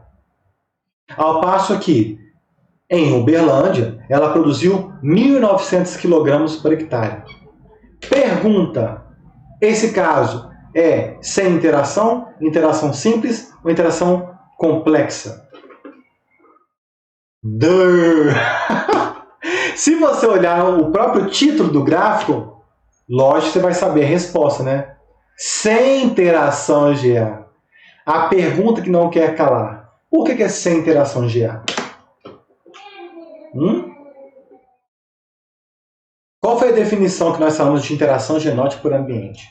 Ao passo que em Uberlândia ela produziu 1.900 kg por hectare. Pergunta: esse caso é sem interação, interação simples ou interação complexa? Se você olhar o próprio título do gráfico, lógico que você vai saber a resposta, né? Sem interação GA. A pergunta que não quer calar. Por que é sem interação GA? Qual foi a definição que nós falamos de interação genótipo por ambiente?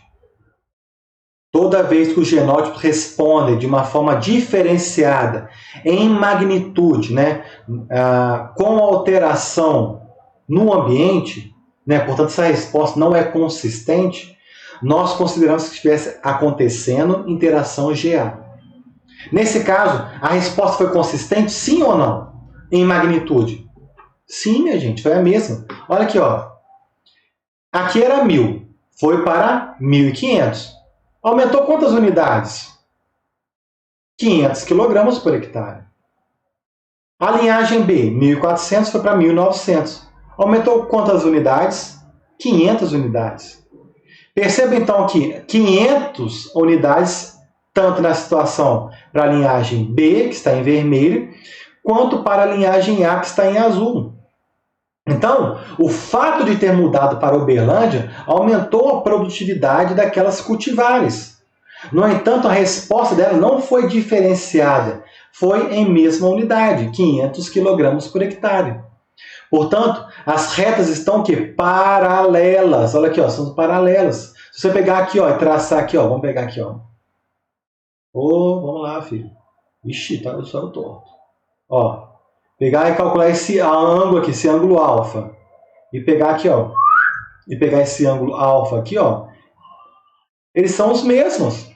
Toda vez que os genótipos respondem de uma forma diferenciada, em magnitude, né, com alteração no ambiente, né, portanto essa resposta não é consistente, nós consideramos que estivesse acontecendo interação GA. Nesse caso, a resposta foi consistente, sim ou não? Em magnitude? Sim, minha gente, foi a mesma. Olha aqui, ó. Aqui era 1.000, foi para 1.500. Aumentou quantas unidades? 500 kg por hectare. A linhagem B, 1.400, foi para 1.900. Aumentou quantas unidades? 500 unidades. Perceba então que 500 unidades, tanto na situação para a linhagem B, que está em vermelho, quanto para a linhagem A, que está em azul. Então, o fato de ter mudado para Uberlândia aumentou a produtividade daquelas cultivares. No entanto, a resposta dela não foi diferenciada, foi em mesma unidade, 500 kg por hectare. Portanto, as retas estão o quê? Paralelas. Olha aqui, ó, são paralelas. Se você pegar aqui, ó, e traçar aqui, ó, vamos pegar aqui, ó. Vamos lá, filho. Ixi, tá só torto. Ó, pegar e calcular esse ângulo aqui, esse ângulo alfa. E pegar aqui, ó. E pegar esse ângulo alfa aqui, ó. Eles são os mesmos,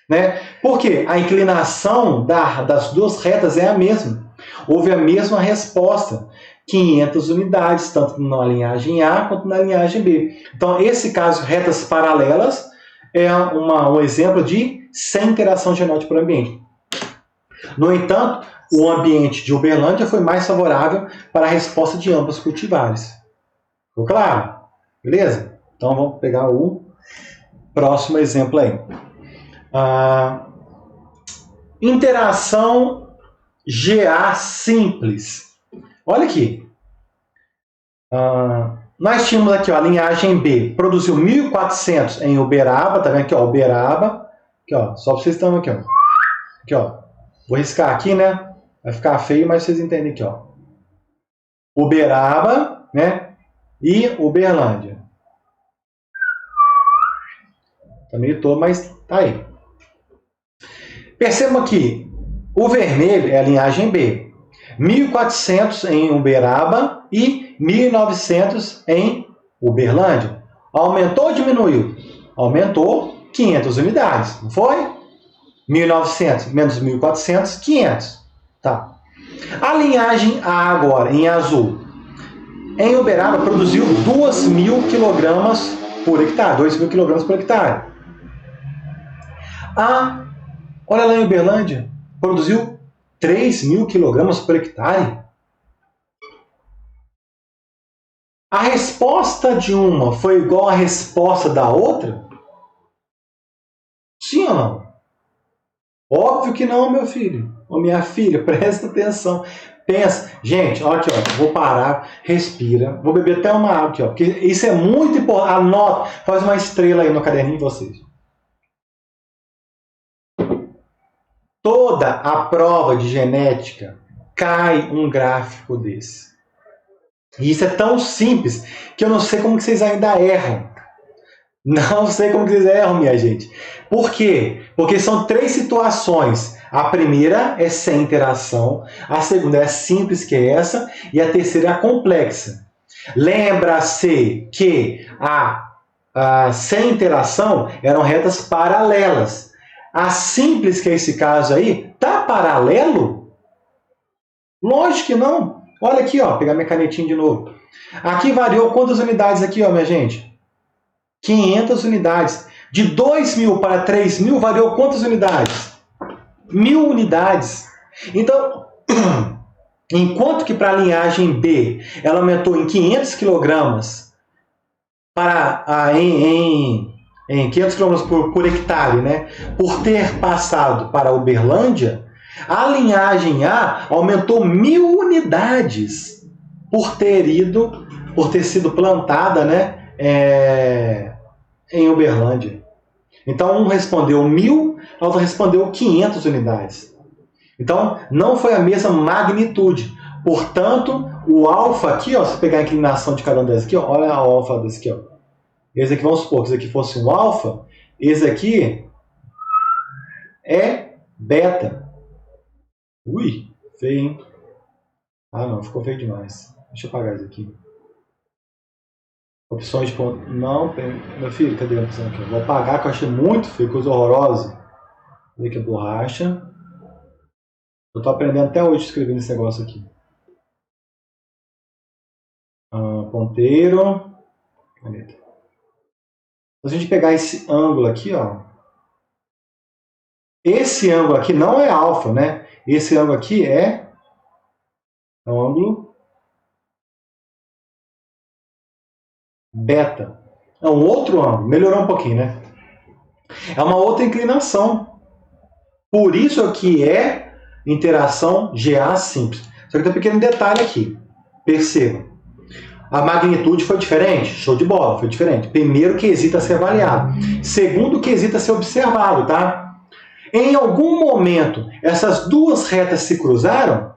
né? Porque a inclinação das duas retas é a mesma. Houve a mesma resposta. 500 unidades, tanto na linhagem A quanto na linhagem B. Então, esse caso, retas paralelas, é um exemplo de sem interação genótica por ambiente. No entanto, o ambiente de Uberlândia foi mais favorável para a resposta de ambas cultivares. Ficou claro? Beleza? Então, vamos pegar o próximo exemplo aí. Interação GA simples. Olha aqui. Nós tínhamos aqui, ó, a linhagem B produziu 1.400 em Uberaba, tá vendo aqui, ó, Uberaba. Aqui, ó, só para vocês estarem aqui, ó. Aqui, ó. Vou riscar aqui, né? Vai ficar feio, mas vocês entendem aqui, ó. Uberaba, né? E Uberlândia. Tá meio todo, mas tá aí. Percebam que o vermelho é a linhagem B. 1.400 em Uberaba e 1.900 em Uberlândia. Aumentou ou diminuiu? Aumentou 500 unidades, não foi? 1.900 menos 1.400, 500. Tá. A linhagem A agora, em azul. Em Uberaba, produziu 2.000 quilogramas por hectare. 2.000 quilogramas por hectare. Olha lá em Uberlândia, produziu 3.000 quilogramas por hectare. A resposta de uma foi igual à resposta da outra? Sim ou não? Óbvio que não, meu filho. Ou minha filha, presta atenção. Pensa. Gente, olha aqui, ó, vou parar, respira. Vou beber até uma água aqui, ó, porque isso é muito importante. Anota, faz uma estrela aí no caderninho de vocês. Toda a prova de genética cai um gráfico desse. E isso é tão simples que eu não sei como que vocês ainda erram. Não sei como que vocês erram, minha gente. Por quê? Porque são 3 situações. A primeira é sem interação, a segunda é simples, que é essa, e a terceira é a complexa. Lembra-se que a sem interação eram retas paralelas. A simples, que é esse caso aí, tá paralelo? Lógico que não. Olha aqui, ó, pegar minha canetinha de novo. Aqui variou quantas unidades aqui, ó, minha gente? 500 unidades. De 2.000 para 3.000 variou quantas unidades? 1.000 unidades. Então, enquanto que para a linhagem B ela aumentou em 500 quilogramas em 500 quilogramas por hectare, né? Por ter passado para Uberlândia, a linhagem A aumentou 1.000 unidades por ter sido plantada, né, em Uberlândia. Então, um respondeu 1.000, a outra respondeu 500 unidades. Então, não foi a mesma magnitude. Portanto, o alfa aqui, ó, se pegar a inclinação de cada um desses aqui, ó, olha a alfa desse aqui, ó. Esse aqui, vamos supor que esse aqui fosse um alfa, esse aqui é beta. Ui, feio, hein? Ah, não, ficou feio demais. Deixa eu apagar isso aqui. Opções de ponto. Não, meu filho, cadê a opção aqui? Vou apagar, que eu achei muito feio, coisa horrorosa. Vê que é borracha. Eu tô aprendendo até hoje a escrever nesse negócio aqui. Ponteiro. Caneta. Se a gente pegar esse ângulo aqui, ó. Esse ângulo aqui não é alfa, né? Esse ângulo aqui é um ângulo beta. É um outro ângulo. Melhorou um pouquinho, né? É uma outra inclinação. Por isso aqui é interação GA simples. Só que tem um pequeno detalhe aqui. Perceba. A magnitude foi diferente? Show de bola, foi diferente. Primeiro quesito a ser avaliado. Segundo quesito a ser observado, tá? Em algum momento, essas duas retas se cruzaram?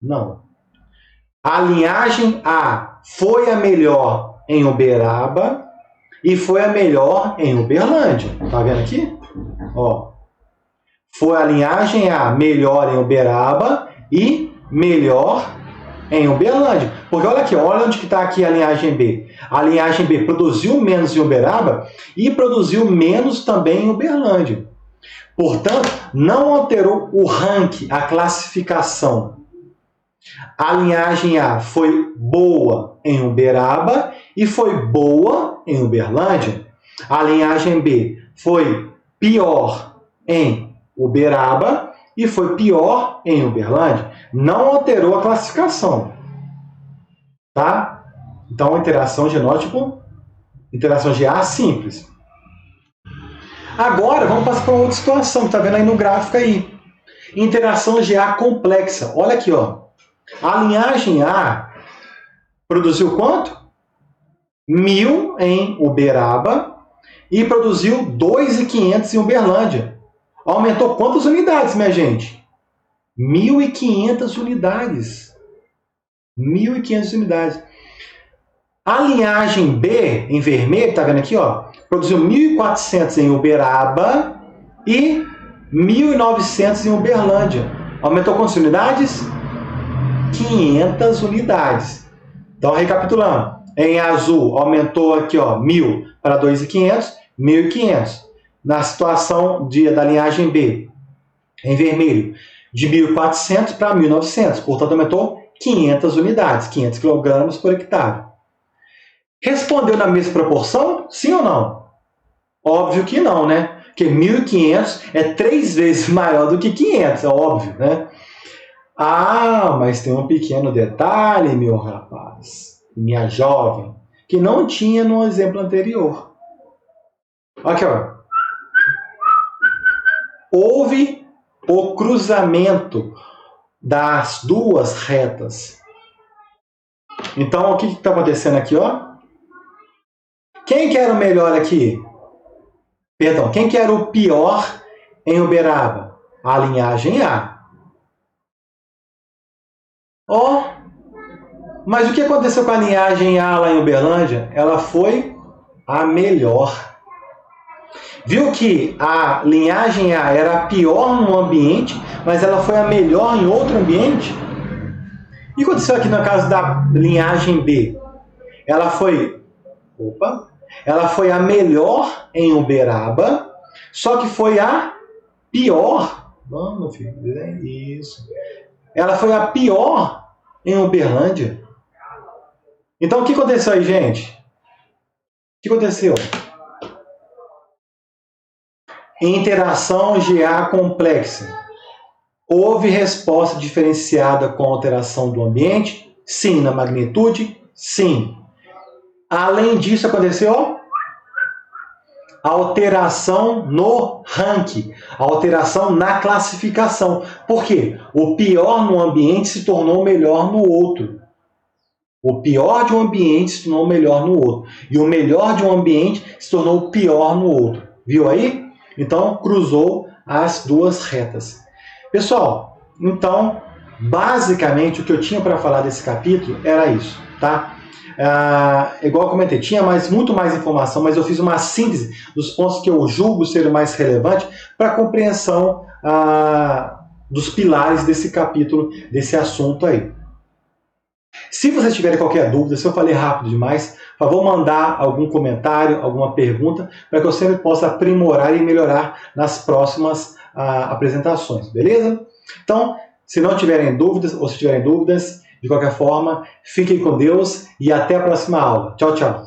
Não. A linhagem A foi a melhor em Uberaba e foi a melhor em Uberlândia. Tá vendo aqui? Ó. Foi a linhagem A melhor em Uberaba e melhor em Uberlândia. Porque olha aqui, olha onde está aqui a linhagem B. A linhagem B produziu menos em Uberaba e produziu menos também em Uberlândia. Portanto, não alterou o ranking, a classificação. A linhagem A foi boa em Uberaba e foi boa em Uberlândia. A linhagem B foi pior em Uberaba e foi pior em Uberlândia. Não alterou a classificação. Tá? Então, interação genótipo, interação GA simples. Agora, vamos passar para outra situação, que está vendo aí no gráfico aí. Interação GA complexa. Olha aqui, ó. A linhagem A produziu quanto? 1.000 em Uberaba e produziu 2.500 em Uberlândia. Aumentou quantas unidades, minha gente? 1.500 unidades. 1.500 unidades. A linhagem B, em vermelho, tá vendo aqui, ó, produziu 1.400 em Uberaba e 1.900 em Uberlândia. Aumentou quantas unidades? 500 unidades. Então, recapitulando. Em azul, aumentou aqui, ó, 1.000 para 2.500, 1.500. Na situação da linhagem B, em vermelho, de 1.400 para 1.900. Portanto, aumentou 500 unidades, 500 kg por hectare. Respondeu na mesma proporção? Sim ou não? Óbvio que não, né? Porque 1.500 é 3 vezes maior do que 500, é óbvio, né? Ah, mas tem um pequeno detalhe, meu rapaz, minha jovem, que não tinha no exemplo anterior. Aqui, ó. Houve o cruzamento das duas retas. Então, o que está acontecendo aqui, ó? Quem que era o melhor aqui? Perdão, quem que era o pior em Uberaba? A linhagem A. Ó, mas o que aconteceu com a linhagem A lá em Uberlândia? Ela foi a melhor. Viu que a linhagem A era a pior num ambiente, mas ela foi a melhor em outro ambiente? E o que aconteceu aqui no caso da linhagem B? Ela foi a melhor em Uberaba, só que foi a pior. Vamos, filho, é isso. Ela foi a pior em Uberlândia. Então, o que aconteceu aí, gente? O que aconteceu? Interação GA complexa. Houve resposta diferenciada com a alteração do ambiente? Sim. Na magnitude? Sim. Além disso, aconteceu alteração no ranking, alteração na classificação. Por quê? O pior no ambiente se tornou melhor no outro. O pior de um ambiente se tornou melhor no outro. E o melhor de um ambiente se tornou pior no outro. Viu aí? Então, cruzou as duas retas. Pessoal, então, basicamente, o que eu tinha para falar desse capítulo era isso, tá? Igual eu comentei, tinha muito mais informação, mas eu fiz uma síntese dos pontos que eu julgo ser mais relevantes para a compreensão dos pilares desse capítulo, desse assunto aí. Se vocês tiverem qualquer dúvida, se eu falei rápido demais, por favor, mandar algum comentário, alguma pergunta, para que eu sempre possa aprimorar e melhorar nas próximas apresentações, beleza? Então, se não tiverem dúvidas, ou se tiverem dúvidas, de qualquer forma, fiquem com Deus e até a próxima aula. Tchau, tchau!